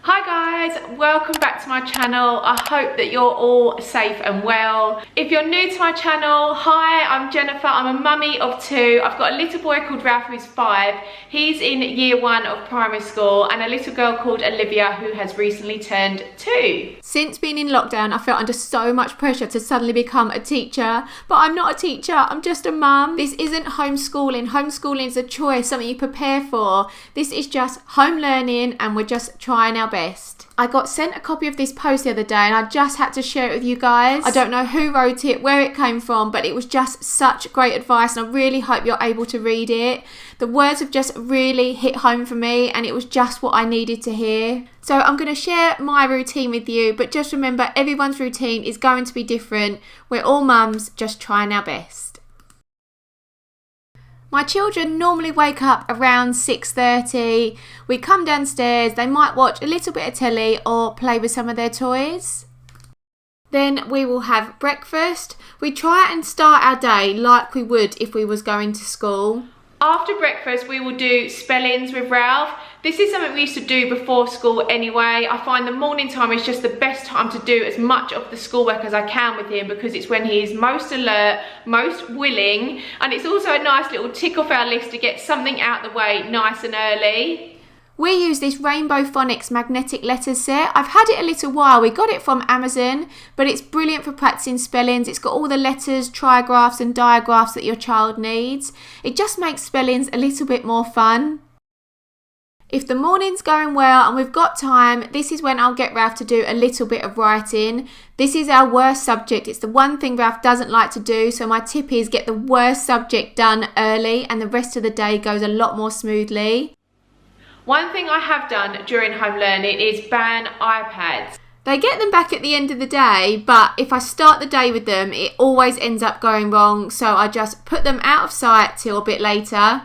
Hi guys, welcome back to my channel. I hope that you're all safe and well. If you're new to my channel, hi, I'm Jennifer. I'm a mummy of two. I've got a little boy called Ralph who's 5. He's in year 1 of primary school, and a little girl called Olivia who has recently turned 2. Since being in lockdown, I felt under so much pressure to suddenly become a teacher, but I'm not a teacher, I'm just a mum. This isn't homeschooling. Homeschooling is a choice, something you prepare for. This is just home learning, and we're just trying our best. I got sent a copy of this post the other day and I just had to share it with you guys. I don't know who wrote it, where it came from, but it was just such great advice and I really hope you're able to read it. The words have just really hit home for me and it was just what I needed to hear. So I'm going to share my routine with you, but just remember everyone's routine is going to be different. We're all mums just trying our best. My children normally wake up around 6:30. We come downstairs, they might watch a little bit of telly or play with some of their toys. Then we will have breakfast. We try and start our day like we would if we was going to school. After breakfast, we will do spellings with Ralph. This is something we used to do before school anyway. I find the morning time is just the best time to do as much of the schoolwork as I can with him because it's when he's most alert, most willing, and it's also a nice little tick off our list to get something out the way nice and early. We use this Rainbow Phonics magnetic letters set. I've had it a little while. We got it from Amazon, but it's brilliant for practicing spellings. It's got all the letters, trigraphs and digraphs that your child needs. It just makes spellings a little bit more fun. If the morning's going well and we've got time, this is when I'll get Ralph to do a little bit of writing. This is our worst subject. It's the one thing Ralph doesn't like to do, so my tip is get the worst subject done early and the rest of the day goes a lot more smoothly. One thing I have done during home learning is ban iPads. They get them back at the end of the day, but if I start the day with them, it always ends up going wrong, so I just put them out of sight till a bit later.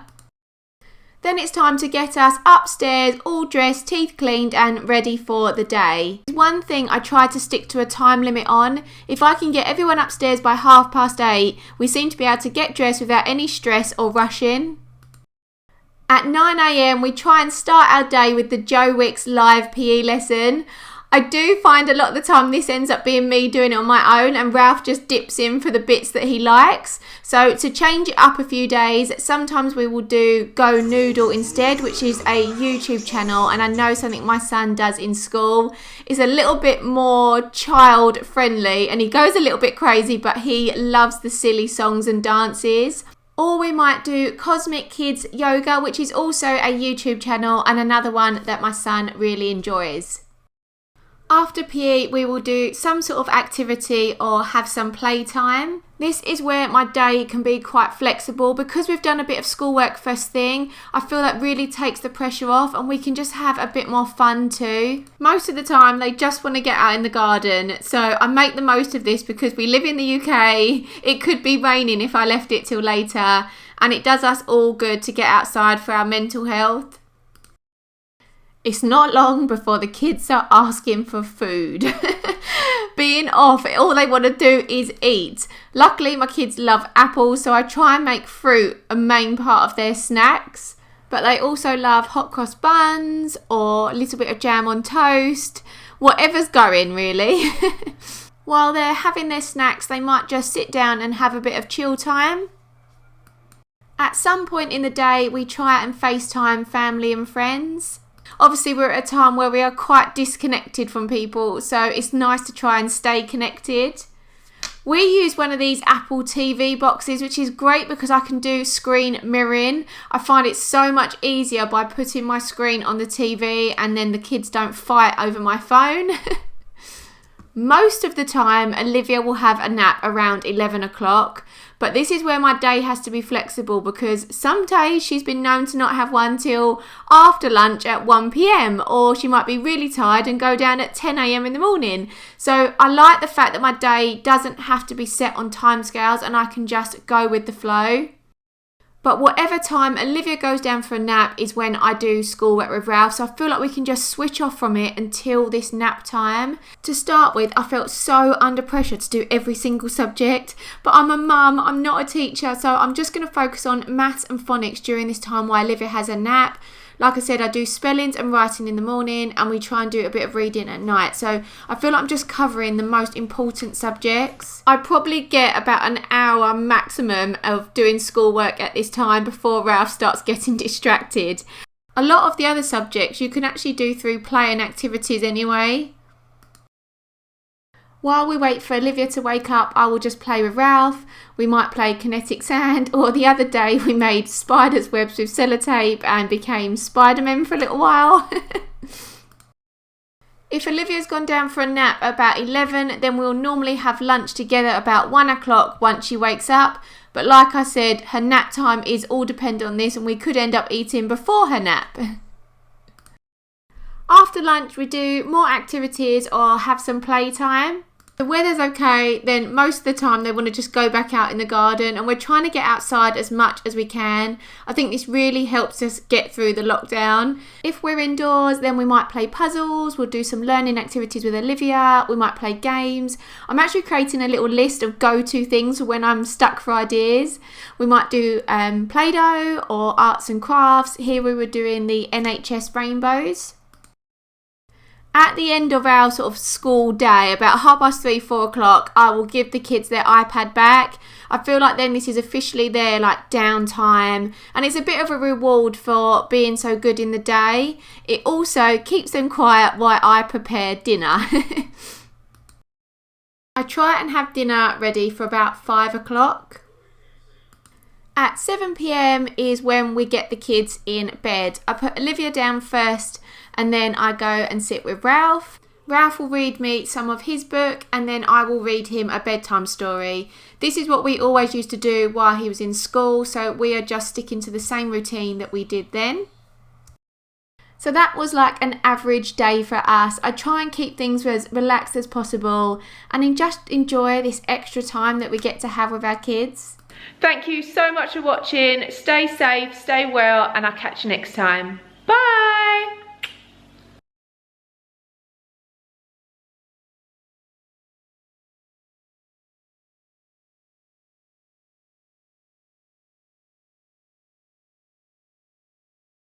Then it's time to get us upstairs, all dressed, teeth cleaned and ready for the day. One thing I try to stick to a time limit on. If I can get everyone upstairs by 8:30, we seem to be able to get dressed without any stress or rushing. At 9 a.m, we try and start our day with the Joe Wicks live PE lesson. I do find a lot of the time this ends up being me doing it on my own and Ralph just dips in for the bits that he likes. So to change it up a few days, sometimes we will do Go Noodle instead, which is a YouTube channel, and I know something my son does in school. It's a little bit more child friendly and he goes a little bit crazy, but he loves the silly songs and dances. Or we might do Cosmic Kids Yoga, which is also a YouTube channel and another one that my son really enjoys. After PE, we will do some sort of activity or have some playtime. This is where my day can be quite flexible because we've done a bit of schoolwork first thing. I feel that really takes the pressure off and we can just have a bit more fun too. Most of the time they just want to get out in the garden, so I make the most of this because we live in the UK. It could be raining if I left it till later, and it does us all good to get outside for our mental health. It's not long before the kids are asking for food. Being off, all they want to do is eat. Luckily, my kids love apples, so I try and make fruit a main part of their snacks. But they also love hot cross buns or a little bit of jam on toast. Whatever's going, really. While they're having their snacks, they might just sit down and have a bit of chill time. At some point in the day, we try and FaceTime family and friends. Obviously, we're at a time where we are quite disconnected from people, so it's nice to try and stay connected. We use one of these Apple TV boxes, which is great because I can do screen mirroring. I find it so much easier by putting my screen on the TV and then the kids don't fight over my phone. Most of the time, Olivia will have a nap around 11 o'clock. But this is where my day has to be flexible because some days she's been known to not have one till after lunch at 1 p.m. or she might be really tired and go down at 10 a.m. in the morning. So I like the fact that my day doesn't have to be set on timescales and I can just go with the flow. But whatever time Olivia goes down for a nap is when I do schoolwork with Ralph, so I feel like we can just switch off from it until this nap time. To start with, I felt so under pressure to do every single subject, but I'm a mum, I'm not a teacher, so I'm just going to focus on maths and phonics during this time while Olivia has a nap. Like I said, I do spellings and writing in the morning, and we try and do a bit of reading at night. So I feel like I'm just covering the most important subjects. I probably get about an hour maximum of doing schoolwork at this time before Ralph starts getting distracted. A lot of the other subjects you can actually do through play and activities anyway. While we wait for Olivia to wake up, I will just play with Ralph. We might play kinetic sand, or the other day we made spiders' webs with sellotape and became Spider-Men for a little while. If Olivia's gone down for a nap about 11, then we'll normally have lunch together about 1 o'clock once she wakes up. But like I said, her nap time is all dependent on this, and we could end up eating before her nap. After lunch, we do more activities or have some playtime. The weather's okay, then most of the time they want to just go back out in the garden, and we're trying to get outside as much as we can. I think this really helps us get through the lockdown. If we're indoors, then we might play puzzles, we'll do some learning activities with Olivia, we might play games. I'm actually creating a little list of go-to things when I'm stuck for ideas. We might do Play-Doh or arts and crafts. Here we were doing the NHS rainbows. At the end of our sort of school day, about 3:30, 4 o'clock, I will give the kids their iPad back. I feel like then this is officially their like downtime, and it's a bit of a reward for being so good in the day. It also keeps them quiet while I prepare dinner. I try and have dinner ready for about 5 o'clock. At 7 p.m. is when we get the kids in bed. I put Olivia down first, and then I go and sit with Ralph. Ralph will read me some of his book, and then I will read him a bedtime story. This is what we always used to do while he was in school, so we are just sticking to the same routine that we did then. So that was like an average day for us. I try and keep things as relaxed as possible and just enjoy this extra time that we get to have with our kids. Thank you so much for watching. Stay safe, stay well, and I'll catch you next time.